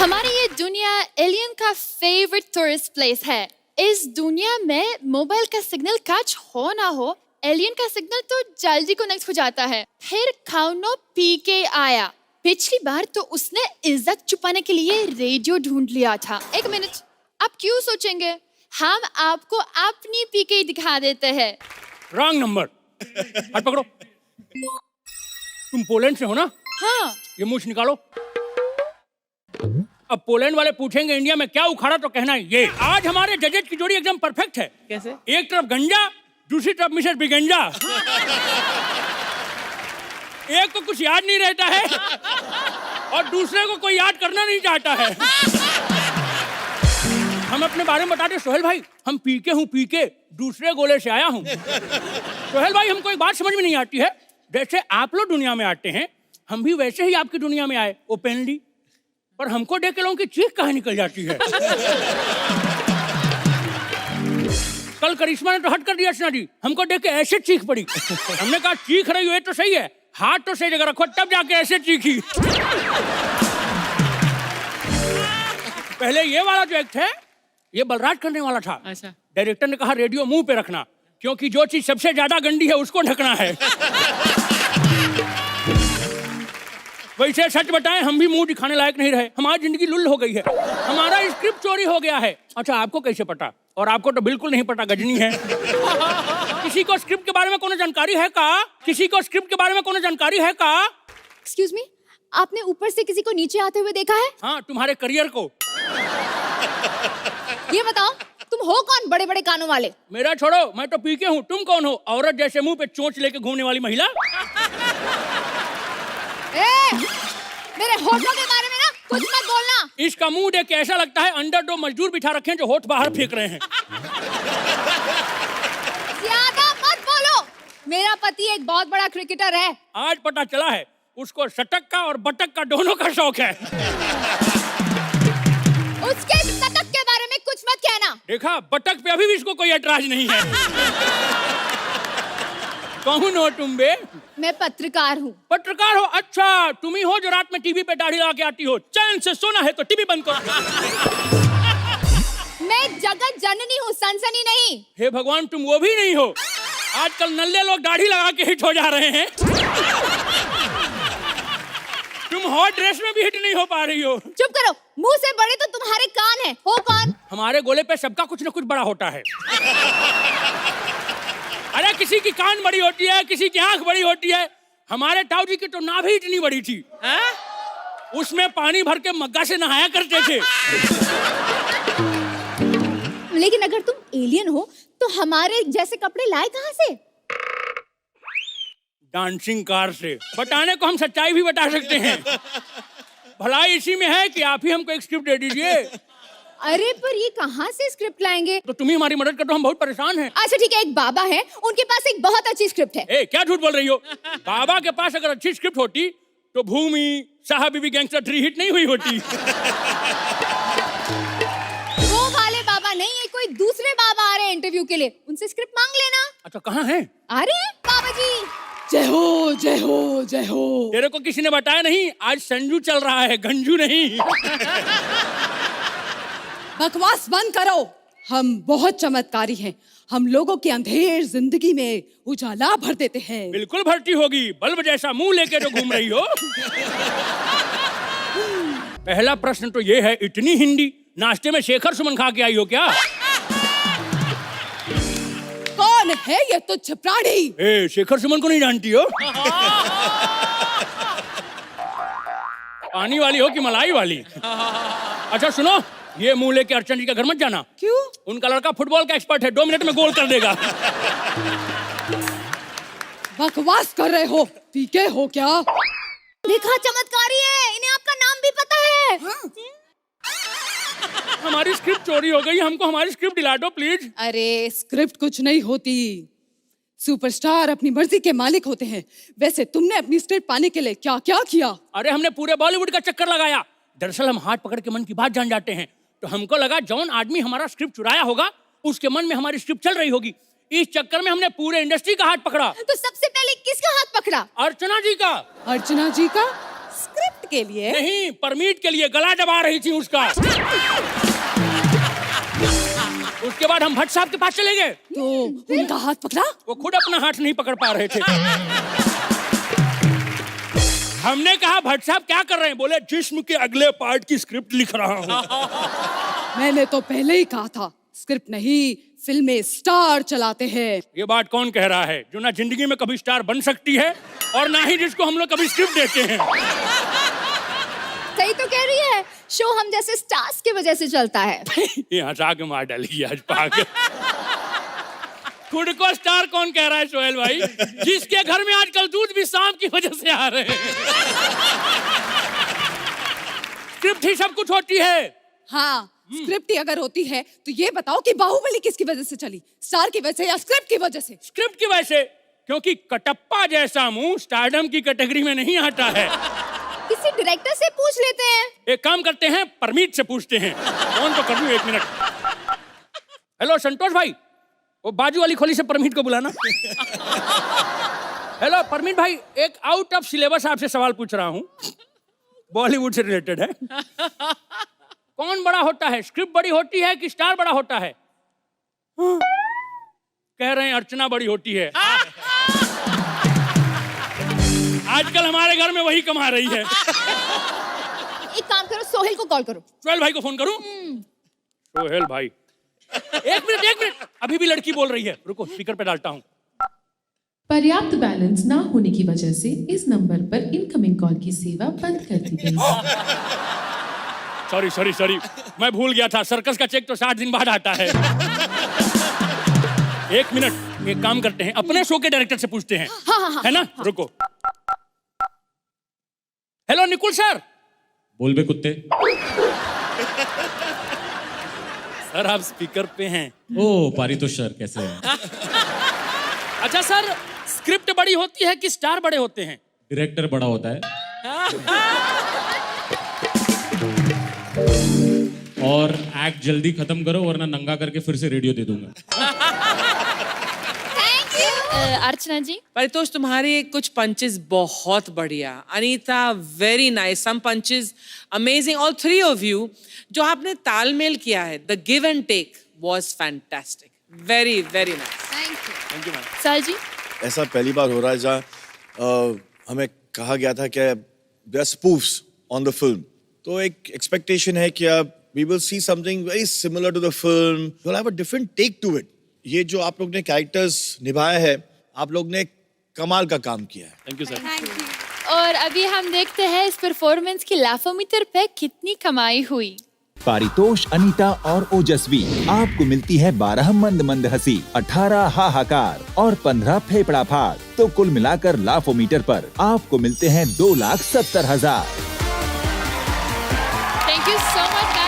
हमारी ये दुनिया एलियन का फेवरेट टूरिस्ट प्लेस है। इस दुनिया में मोबाइल का सिग्नल कैच हो ना हो, एलियन का सिग्नल तो जल्दी कनेक्ट हो जाता है। फिर खाउनो पी के आया। पिछली बार तो उसने इज्जत छुपाने के लिए रेडियो ढूंढ लिया था। एक मिनट, आप क्यों सोचेंगे, हम आपको अपनी पीके दिखा देते हैं। Wrong number. हाथ पकड़ो। तुम पोलैंड से हो ना? हाँ। ये मूछ निकालो। अब पोलैंड वाले पूछेंगे इंडिया में क्या उखाड़ा तो कहना ये। आज हमारे जजेज की जोड़ी एकदम परफेक्ट है। कैसे? एक तरफ गंजा, दूसरी तरफ मिसेस बिगंजा। एक को कुछ याद नहीं रहता है और दूसरे को कोई याद करना नहीं चाहता है। हम अपने बारे में बताते, सोहेल भाई हम पीके हूँ, पीके दूसरे गोले से आया हूँ। सोहेल भाई हमको एक बात समझ में नहीं आती है, जैसे आप लोग दुनिया में आते हैं हम भी वैसे ही आपकी दुनिया में आए ओपनली, पर हमको देख के लोगों की चीख कहाँ निकल जाती है। कल करिश्मा ने तो हट कर दिया अर्चना जी, हमको देख के ऐसे चीख पड़ी। हमने कहा चीख रही हो ये तो सही है, हाथ तो सही जगह रखो, तब जाके ऐसे चीखी। पहले ये वाला जो एक्ट है ये बलराज करने वाला था। अच्छा। डायरेक्टर ने कहा रेडियो मुंह पे रखना, क्योंकि जो चीज सबसे ज्यादा गंदी है उसको ढकना है। वैसे सच बताएं हम भी मुंह दिखाने लायक नहीं रहे, हमारी जिंदगी लुल हो गई है, हमारा स्क्रिप्ट चोरी हो गया है। अच्छा आपको कैसे पता? और आपको तो बिल्कुल नहीं पता, गजनी है। किसी को स्क्रिप्ट के बारे में कोनो जानकारी है का? किसी को स्क्रिप्ट के बारे में कोनो जानकारी है का? एक्सक्यूज मी, आपने ऊपर से किसी को नीचे आते हुए देखा है? हाँ, तुम्हारे करियर को। ये बताओ तुम हो कौन, बड़े बड़े कानों वाले? मेरा छोड़ो, मैं तो पीके हूँ, तुम कौन हो? औरत जैसे मुंह पे चोंच लेके घूमने वाली महिला। मेरे होठों के बारे में ना कुछ मत बोलना। इसका मुंह देख के ऐसा लगता है अंदर दो मजदूर बिठा रखे हैं जो होठ बाहर फेंक रहे हैं। ज्यादा मत बोलो, मेरा पति एक बहुत बड़ा क्रिकेटर है। आज पता चला है उसको शतक का और बटक का दोनों का शौक है। उसके शतक के बारे में कुछ मत कहना। देखा, बटक पे अभी भी इसको कोई ऐतराज नहीं है। कौन हो तुम बे? मैं पत्रकार हूँ। पत्रकार हो? अच्छा, तुम ही हो जो रात में टीवी पे दाढ़ी लगा के आती हो। चैन से सोना है तो टीवी बंद करो। मैं जगत जननी हूँ, सनसनी नहीं। हे भगवान, तुम वो भी नहीं हो। आजकल नल्ले लोग दाढ़ी लगा के हिट हो जा रहे हैं। तुम हॉट ड्रेस में भी हिट नहीं हो पा रही हो। चुप करो, मुंह से बड़े तो तुम्हारे कान हैं। हो कौन? हमारे गोले पे सबका कुछ न कुछ बड़ा होता है। अरे किसी की कान बड़ी होती है, किसी की आंख बड़ी होती है। हमारे ताऊ जी की तो नाभि इतनी बड़ी थी, उसमें पानी भर के मग्गा से नहाया करते थे। लेकिन अगर तुम एलियन हो तो हमारे जैसे कपड़े लाए कहाँ से? डांसिंग कार से। बताने को हम सच्चाई भी बता सकते हैं। भलाई इसी में है कि आप ही हमको एक स्क्रिप्ट दे दीजिए। अरे पर ये कहाँ से स्क्रिप्ट लाएंगे? तो तुम ही हमारी मदद कर दो, हम बहुत परेशान हैं। अच्छा ठीक है, एक बाबा है, उनके पास एक बहुत अच्छी स्क्रिप्ट है। ए, क्या झूठ बोल रही हो? बाबा के पास अगर अच्छी स्क्रिप्ट होती तो भूमि, साहब बीबी गैंगस्टर 3 हिट नहीं हुई होती। वो वाले बाबा नहीं है, कोई दूसरे बाबा आ रहे हैं इंटरव्यू के लिए, उनसे स्क्रिप्ट मांग लेना। अच्छा, कहाँ है? अरे बाबा जी। जय हो जय हो जय हो। तेरे को किसी ने बताया नहीं आज संजू चल रहा है, गंजू नहीं। बकवास बंद करो, हम बहुत चमत्कारी हैं। हम लोगों की अंधेर जिंदगी में उजाला भर देते हैं। बिल्कुल भर्ती होगी, बल्ब जैसा मुंह लेके जो घूम रही हो। पहला प्रश्न तो ये है, इतनी हिंदी, नाश्ते में शेखर सुमन खा के आई हो क्या? कौन है ये तुच्छ प्राणी? ए, शेखर सुमन को नहीं जानती हो? पानी वाली हो कि मलाई वाली? अच्छा सुनो, ये मुंह लेके अर्चना जी का घर मत जाना। क्यों? उनका लड़का फुटबॉल का एक्सपर्ट है, 2 मिनट में गोल कर देगा। बकवास कर रहे हो, पीके हो क्या? देखा, चमत्कारी है, इन्हें आपका नाम भी पता है। हमारी स्क्रिप्ट चोरी हो गई, हमको हमारी स्क्रिप्ट दिला दो प्लीज। अरे स्क्रिप्ट कुछ नहीं होती, सुपरस्टार अपनी मर्जी के मालिक होते हैं। वैसे तुमने अपनी स्क्रिप्ट पाने के लिए क्या क्या किया? अरे हमने पूरे बॉलीवुड का चक्कर लगाया। दरअसल हम हाथ पकड़ के मन की बात जान जाते हैं, तो हमको लगा जौन आदमी हमारा स्क्रिप्ट चुराया होगा उसके मन में हमारी स्क्रिप्ट चल रही होगी। इस चक्कर में हमने पूरे इंडस्ट्री का हाथ पकड़ा। तो सबसे पहले किसका हाथ पकड़ा? अर्चना जी का। अर्चना जी का? स्क्रिप्ट स्क्रिप्ट के लिए? नहीं, परमीट के लिए गला दबा रही थी उसका। उसके बाद हम भट्ट साहब के पास चले गए तो उनका हाथ पकड़ा? वो खुद अपना हाथ नहीं पकड़ पा रहे थे। हमने कहा भट्ट साहब क्या कर रहे हैं? बोले जिस्म के अगले पार्ट की स्क्रिप्ट लिख रहा हूँ। मैंने तो पहले ही कहा था, स्क्रिप्ट नहीं फिल्में स्टार चलाते हैं। ये बात कौन कह रहा है? जो ना जिंदगी में कभी स्टार बन सकती है और ना ही जिसको हम लोग कभी स्क्रिप्ट देते हैं। सही तो कह रही है, शो हम जैसे स्टार्स की वजह से चलता है। ये हंसा के मार डाली आज पाके। खुद को स्टार कौन कह रहा है सोहेल भाई? जिसके घर में आजकल दूध भी शाम की वजह से आ रहे हैं। स्क्रिप्ट ही सब कुछ होती है। हाँ, स्क्रिप्ट ही अगर होती है तो ये बताओ कि बाहुबली किसकी वजह से चली, स्टार की वजह से या स्क्रिप्ट की वजह से? स्क्रिप्ट की वजह से, क्योंकि कटप्पा जैसा मुंह स्टारडम की कैटेगरी में नहीं आता है। किसी डायरेक्टर से पूछ लेते हैं। एक काम करते हैं, परमीत से पूछते हैं। फोन तो कर लूं, 1 मिनट। हेलो संतोष भाई, वो बाजू वाली खोली से परमीत को बुलाना। हेलो परमीत भाई, एक आउट ऑफ सिलेबस आपसे सवाल पूछ रहा हूँ, बॉलीवुड से रिलेटेड है। कौन बड़ा होता है, स्क्रिप्ट बड़ी होती है कि स्टार बड़ा होता है? कह रहे हैं अर्चना बड़ी होती है। आजकल हमारे घर में वही कमा रही है। एक काम करो, सोहेल को कॉल करो। सोहेल भाई को फोन करूं? सोहेल भाई, एक मिनट, अभी भी लड़की बोल रही है, रुको स्पीकर पे डालता हूँ। पर्याप्त बैलेंस ना होने की वजह से इस नंबर पर इनकमिंग कॉल की सेवा बंद कर दी गई है। सॉरी, मैं भूल गया था, सर्कस का चेक तो 60 दिन बाद आता है। 1 मिनट, एक काम करते हैं, अपने शो के डायरेक्टर से पूछते हैं। हाँ। है ना? रुको। Hello Nikul sir. बोल बे कुत्ते। सर आप स्पीकर पे हैं। ओ पारितोष सर, कैसे हैं? अच्छा सर, स्क्रिप्ट बड़ी होती है कि स्टार बड़े होते हैं? डायरेक्टर बड़ा होता है और एक्ट जल्दी खत्म करो वरना नंगा करके फिर से रेडियो दे दूंगा। अर्चना जी, परितोष तुम्हारे कुछ पंचेस बहुत बढ़िया, Anita very nice, some punches amazing, all 3 of you जो आपने तालमेल किया है, the give and take was fantastic, very very nice. Thank you ma'am. Sir ji, ऐसा पहली बार हो रहा है जहाँ हमें कहा गया था कि there are spoofs on the film, तो एक एक्सपेक्टेशन है कि we will see something very similar to the film, we will have a different take to it. ये जो आप लोग ने कैरेक्टर्स निभाया है, आप लोग ने कमाल का काम किया है। Thank you sir. और अभी हम देखते हैं इस परफॉर्मेंस की लाफोमीटर पे कितनी कमाई हुई। पारितोष, अनीता और ओजस्वी, आपको मिलती है 12 मंद मंद हंसी, 18 हाहाकार और 15 फेफड़ा फाड़। तो कुल मिलाकर लाफोमीटर पर आपको मिलते हैं 2,70,000। Thank you so much.